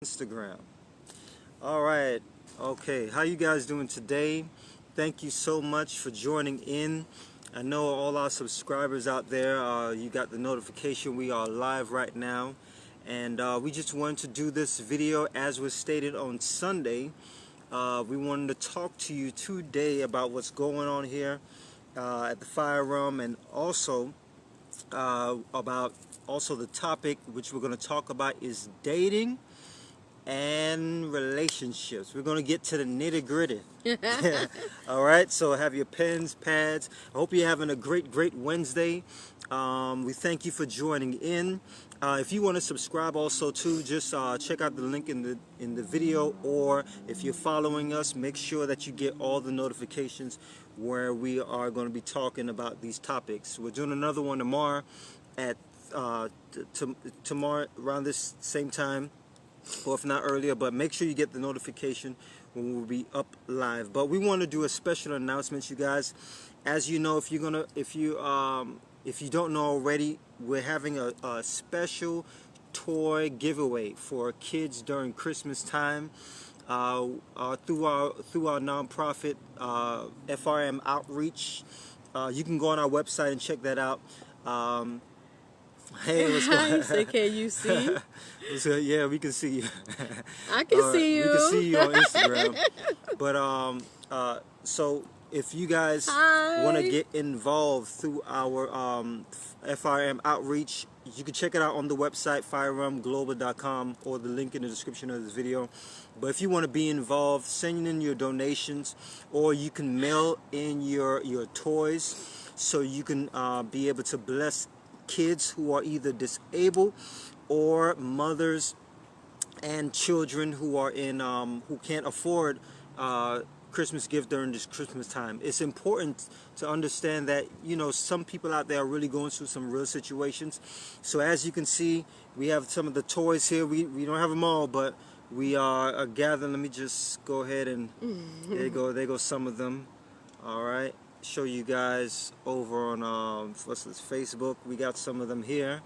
Instagram. All right. Okay. How you guys doing today? Thank you so much for joining in. I know all our subscribers out there, you got the notification we are live right now. And we just wanted to do this video as was stated on Sunday. We wanted to talk to you today about what's going on here at the firearm, and also about the topic which we're going to talk about is dating and relationships. We're going to get to the nitty-gritty. All right, so have your pens, pads. I hope you're having a great Wednesday. We thank you for joining in. If you want to subscribe also too, just check out the link in the video, or if you're following us, make sure that you get all the notifications where we are going to be talking about these topics. We're doing another one tomorrow at tomorrow around this same time, or if not earlier, but make sure you get the notification when we'll be up live. But we want to do a special announcement, you guys. As you know, if you don't know already, we're having a special toy giveaway for kids during Christmas time through our nonprofit FRM outreach. You can go on our website and check that out. Hey, what's going on? You say, can you see? So, yeah, we can see you. I can see you. We can see you on Instagram. But so if you guys want to get involved through our FRM outreach, you can check it out on the website firearmglobal.com, or the link in the description of this video. But if you want to be involved, send in your donations, or you can mail in your toys so you can be able to bless kids who are either disabled, or mothers and children who are in who can't afford Christmas gift during this Christmas time. It's important to understand that, you know, some people out there are really going through some real situations. So as you can see, we have some of the toys here. We don't have them all, but we are gathering. Let me just go ahead and there go some of them. All right, show you guys over on what's this, Facebook. We got some of them here.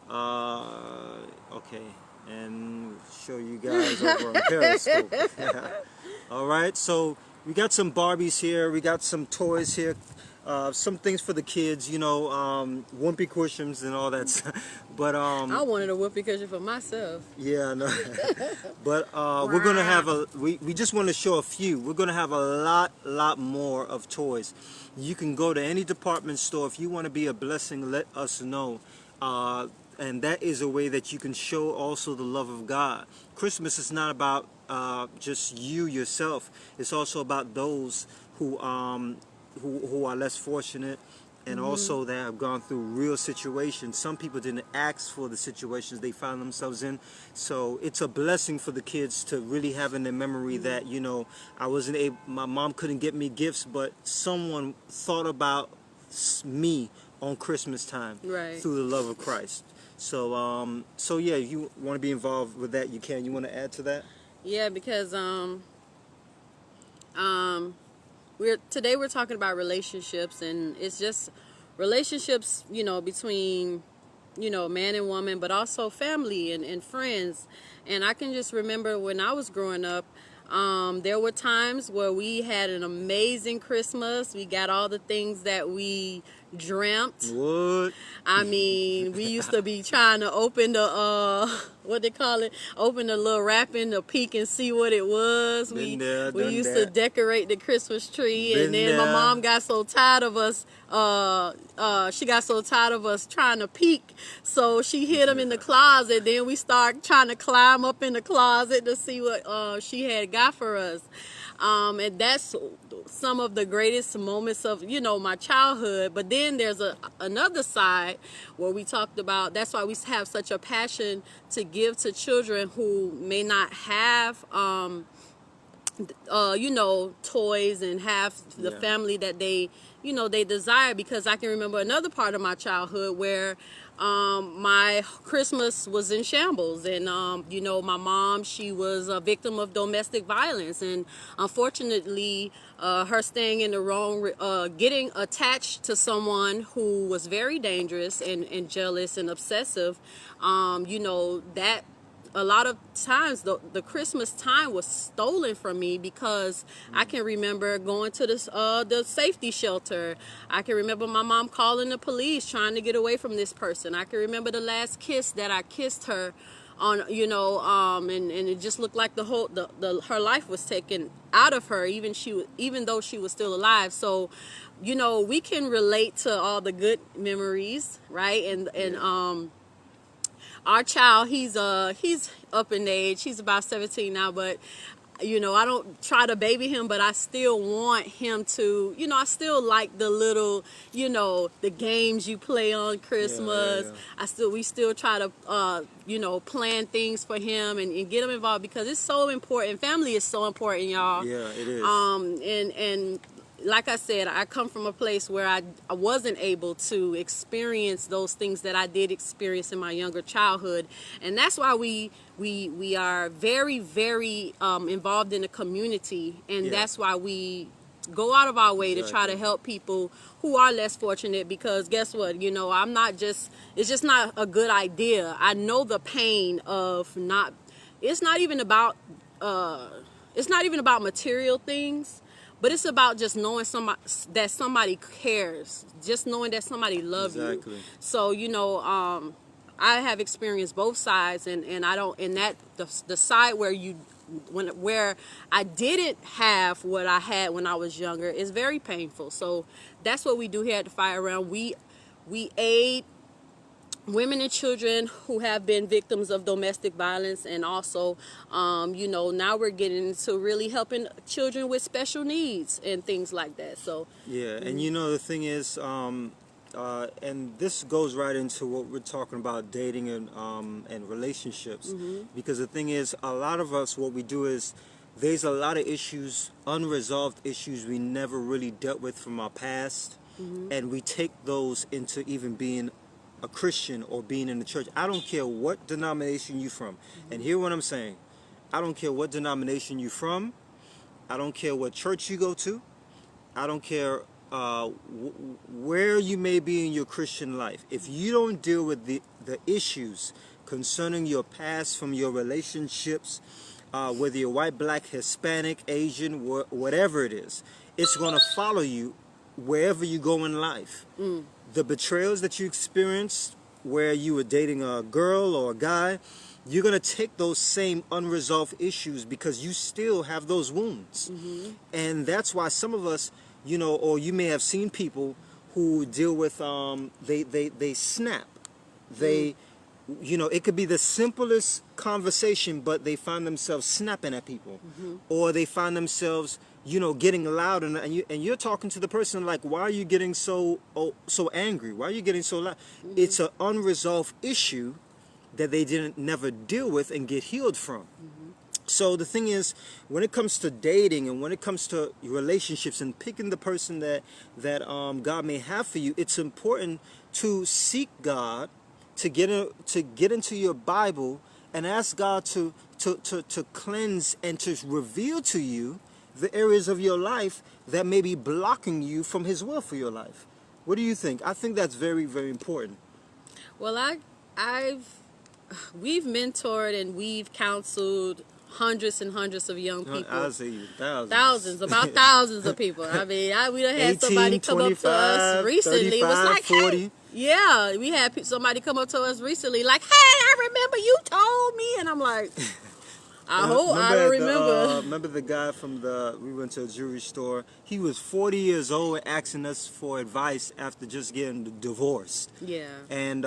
Okay, and show you guys over on Periscope. All right, so we got some Barbies here, we got some toys here, some things for the kids, you know, whoopee cushions and all that stuff. But I wanted a whoopee cushion for myself. Yeah, no. But we're gonna have we just want to show a few. We're gonna have a lot more of toys. You can go to any department store. If you want to be a blessing, let us know. And that is a way that you can show also the love of God. Christmas is not about just you yourself. It's also about those who are less fortunate, and also that have gone through real situations. Some people didn't ask for the situations they found themselves in. So it's a blessing for the kids to really have in their memory that, you know, my mom couldn't get me gifts, but someone thought about me on Christmas time, right, through the love of Christ. So so yeah, if you want to be involved with that, you can. You want to add to that? Yeah, because today we're talking about relationships, and it's just relationships, you know, between, you know, man and woman, but also family and friends. And I can just remember when I was growing up, there were times where we had an amazing Christmas. We got all the things that we dreamt. What? I mean, we used to be trying to open the what they call it, open the little wrapping to peek and see what it was. We used to decorate the Christmas tree, and then my mom got so tired of us. She got so tired of us trying to peek, so she hid them in the closet. Then we start trying to climb up in the closet to see what she had got for us. And that's some of the greatest moments of, you know, my childhood. But then there's another side where we talked about, that's why we have such a passion to give to children who may not have you know, toys and have the family that they, you know, they desire. Because I can remember another part of my childhood where my Christmas was in shambles, and you know, my mom, she was a victim of domestic violence, and unfortunately her staying in the wrong, getting attached to someone who was very dangerous and jealous and obsessive, you know, that a lot of times the Christmas time was stolen from me because I can remember going to the safety shelter. I can remember my mom calling the police trying to get away from this person. I can remember the last kiss that I kissed her on, and it just looked like her life was taken out of her, even though she was still alive. So, we can relate to all the good memories, right? And our child, he's up in age. He's about 17 now, but I don't try to baby him, but I still want him to, I still like the little, the games you play on Christmas. Yeah. We still try to, plan things for him and get him involved because it's so important. Family is so important, y'all. Yeah, it is. And like I said, I come from a place where I wasn't able to experience those things that I did experience in my younger childhood. And that's why we are very, very involved in the community. And that's why we go out of our way to try to help people who are less fortunate, because guess what? It's just not a good idea. I know the pain of it's not even about material things. But it's about just knowing that somebody cares, just knowing that somebody loves you. So, I have experienced both sides, and I don't, and that the side where I didn't have what I had when I was younger is very painful. So that's what we do here at the Fire Realm. We aid women and children who have been victims of domestic violence, and also, now we're getting into really helping children with special needs and things like that. So and the thing is, and this goes right into what we're talking about, dating and relationships, because the thing is, a lot of us, what we do is, there's a lot of issues, unresolved issues we never really dealt with from our past, and we take those into even being a Christian or being in the church. I don't care what denomination you're from. And hear what I'm saying. I don't care what denomination you're from. I don't care what church you go to. I don't care where you may be in your Christian life. If you don't deal with the issues concerning your past from your relationships, whether you're white, black, Hispanic, Asian, whatever it is, it's going to follow you wherever you go in life. The betrayals that you experienced where you were dating a girl or a guy, you're going to take those same unresolved issues because you still have those wounds. And that's why some of us, or you may have seen people who deal with, they snap. They, it could be the simplest conversation, but they find themselves snapping at people. Or they find themselves getting loud, and you're talking to the person like, why are you getting so angry? Why are you getting so loud? It's an unresolved issue that they never deal with and get healed from. So the thing is, when it comes to dating and when it comes to relationships and picking the person that God may have for you, it's important to seek God, to get into your Bible and ask God to cleanse and to reveal to you the areas of your life that may be blocking you from His will for your life. What do you think? I think that's very, very important. Well, we've mentored and we've counseled hundreds and hundreds of young people. I'll say thousands, about thousands of people. I mean, we done had 18, somebody come 25, up to us recently. 35, it was like, 40. Hey, yeah, we had somebody come up to us recently like, hey, I remember you told me, and I'm like, I don't remember. Remember the guy we went to a jewelry store. He was 40 years old asking us for advice after just getting divorced. Yeah. And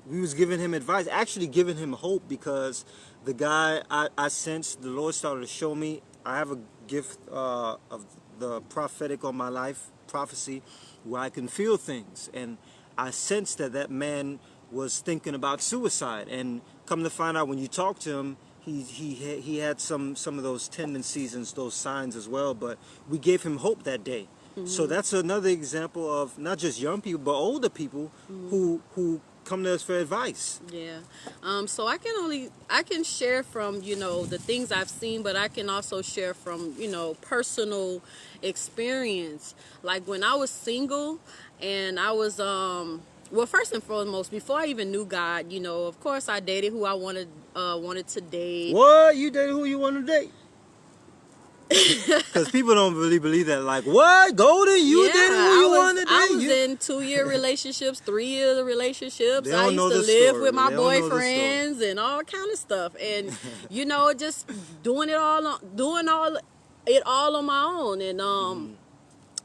we was giving him advice, actually giving him hope, because the guy, I sensed, the Lord started to show me, I have a gift of the prophetic on my life, prophecy, where I can feel things. And I sensed that man was thinking about suicide. And come to find out, when you talk to him, he had some of those tendencies and those signs as well, but we gave him hope that day. So that's another example of not just young people, but older people who come to us for advice. Yeah. So I can share from, the things I've seen, but I can also share from, personal experience. Like when I was single and I was Well, first and foremost, before I even knew God, of course I dated who I wanted to date. What? You dated who you wanted to date? Because people don't really believe that. Like, what? Golden? You dated who you wanted to date? I was in 2-year relationships, 3-year relationships. I used to live with my boyfriends and all kind of stuff. And, just doing it all on my own. And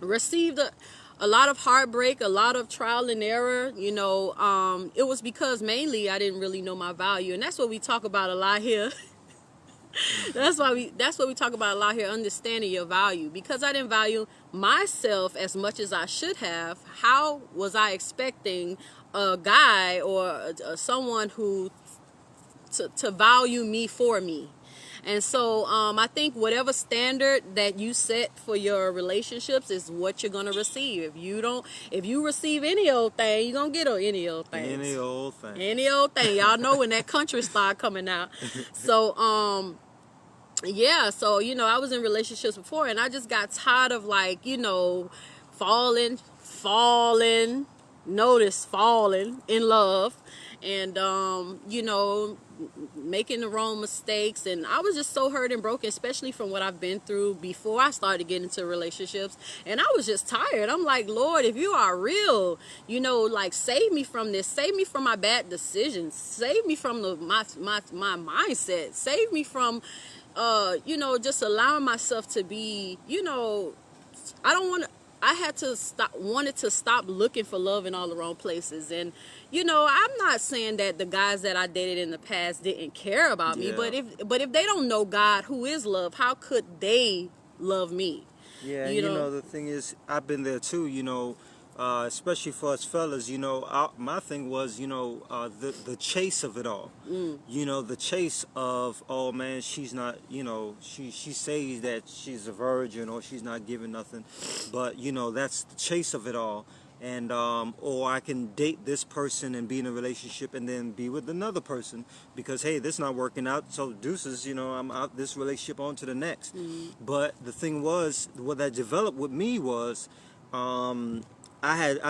received a lot of heartbreak, a lot of trial and error. It was because mainly I didn't really know my value. And that's what we talk about a lot here. That's what we talk about a lot here, understanding your value. Because I didn't value myself as much as I should have, how was I expecting a guy or someone who to value me for me? And so I think whatever standard that you set for your relationships is what you're gonna receive. If you receive any old thing, you're gonna get any old thing. Any old thing. Any old thing. Y'all know when that country start coming out. So I was in relationships before, and I just got tired of falling in love, and making the wrong mistakes. And I was just so hurt and broken, especially from what I've been through before I started getting into relationships. And I was just tired. I'm like, Lord, if you are real, save me from this, save me from my bad decisions, save me from my mindset, save me from just allowing myself to be, wanted to stop looking for love in all the wrong places. And I'm not saying that the guys that I dated in the past didn't care about me, but if they don't know God, who is love, how could they love me? Yeah, the thing is, I've been there too, especially for us fellas, my thing was, the chase of it all. The chase of, oh man, she's not, she says that she's a virgin or she's not giving nothing, but that's the chase of it all. And or I can date this person and be in a relationship and then be with another person because, hey, this not working out, so deuces, I'm out this relationship on to the next. But the thing was, what that developed with me was I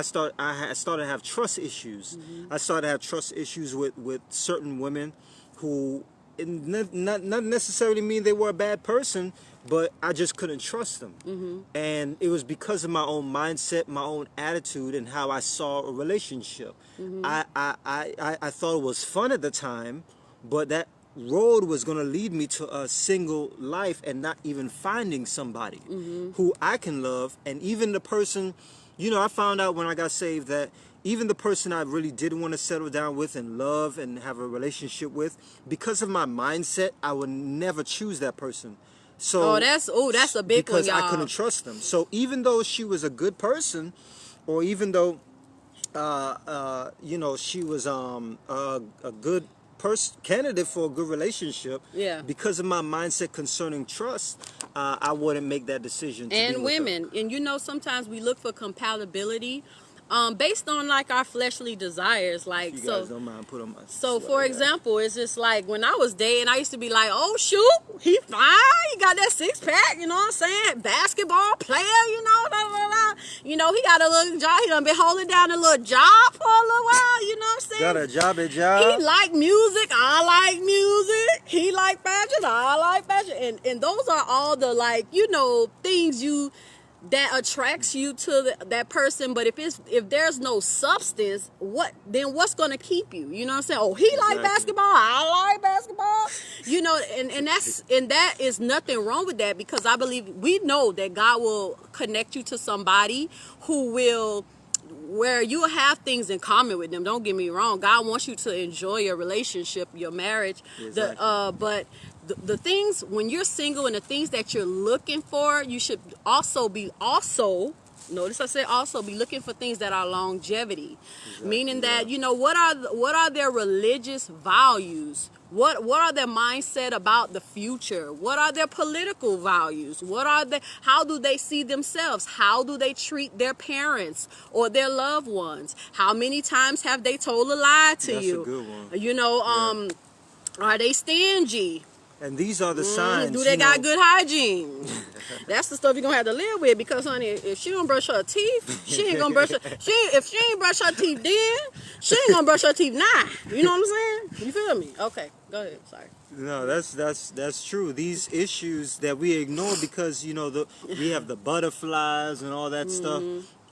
started to have trust issues. I started to have trust issues with certain women who not necessarily mean they were a bad person, but I just couldn't trust them. And it was because of my own mindset, my own attitude, and how I saw a relationship. I thought it was fun at the time, but that road was going to lead me to a single life and not even finding somebody who I can love. And even the person, I found out when I got saved that even the person I really did want to settle down with and love and have a relationship with, because of my mindset, I would never choose that person. So that's a big one, y'all. Because I couldn't trust them. So even though she was a good person, or even though she was a good candidate for a good relationship, because of my mindset concerning trust, I wouldn't make that decision. And women, and sometimes we look for compatibility based on our fleshly desires, you guys don't mind, put on my for example, it's just when I was dating, I used to be like, oh shoot, he fine, he got that 6-pack, you know what I'm saying, basketball player, he got a little job, he done been holding down a little job for a little while, you know what I'm saying, got a job. He like music, I like music, he like fashion, I like fashion, and those are all the things that attracts you to that person. But if there's no substance, what's going to keep you? You know what I'm saying? Oh, he like basketball, I like basketball. And that is nothing wrong with that, because I believe we know that God will connect you to somebody where you will have things in common with them. Don't get me wrong. God wants you to enjoy your relationship, your marriage. Exactly. But the things, when you're single, and the things that you're looking for, you should notice I said also be looking for things that are longevity. Exactly, meaning that, what are their religious values? What are their mindset about the future? What are their political values? How do they see themselves? How do they treat their parents or their loved ones? How many times have they told a lie to you? That's a good one. Are they stingy? And these are the signs. Do they got good hygiene? That's the stuff you're gonna have to live with, because honey, if she don't brush her teeth, she ain't gonna brush her. If she ain't brush her teeth then, she ain't gonna brush her teeth now. You know what I'm saying? You feel me? Okay, go ahead. Sorry. No, that's true. These issues that we ignore because we have the butterflies and all that stuff,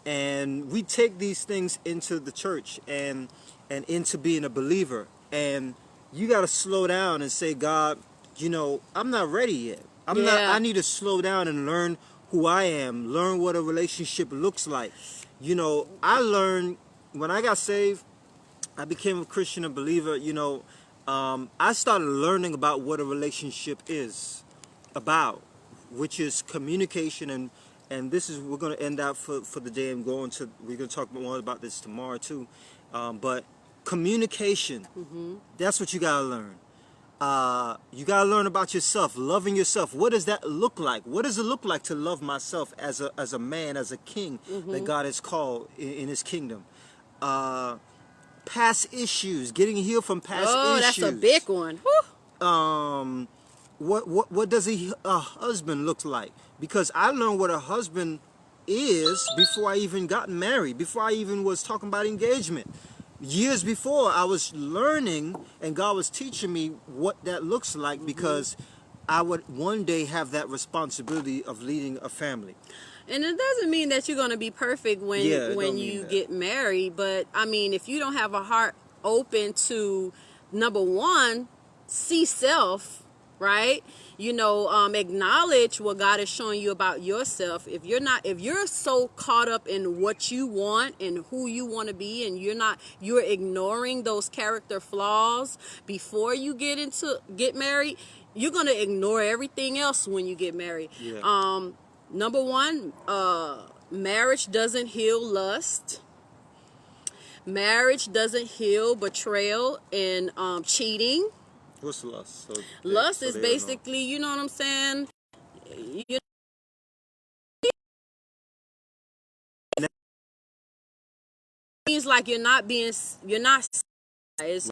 and we take these things into the church and into being a believer. And you got to slow down and say, God, I'm not ready yet. I'm not. I need to slow down and learn who I am, learn what a relationship looks like. I learned when I got saved. I became a Christian, a believer. I started learning about what a relationship is about, which is communication, and this is, we're going to end out for the day, and we're going to talk more about this tomorrow too. But communication, that's what you got to learn. You got to learn about yourself, loving yourself. What does that look like? What does it look like to love myself as a man, as a king that God has called in his kingdom? Past issues, getting healed from past issues. Oh, that's a big one. Whew. What does a husband look like? Because I learned what a husband is before I even got married, before I even was talking about engagement. Years before, I was learning, and God was teaching me what that looks like, because I would one day have that responsibility of leading a family. And it doesn't mean that you're going to be perfect when you get married. But, I mean, if you don't have a heart open to, number one, see self, right? Acknowledge what God is showing you about yourself. If you're so caught up in what you want and who you want to be, and you're ignoring those character flaws before you get married, you're going to ignore everything else when you get married. Yeah. Number one, marriage doesn't heal lust. Marriage doesn't heal betrayal and cheating. What's lust? Lust is basically, you know what I'm saying? It means like you're not.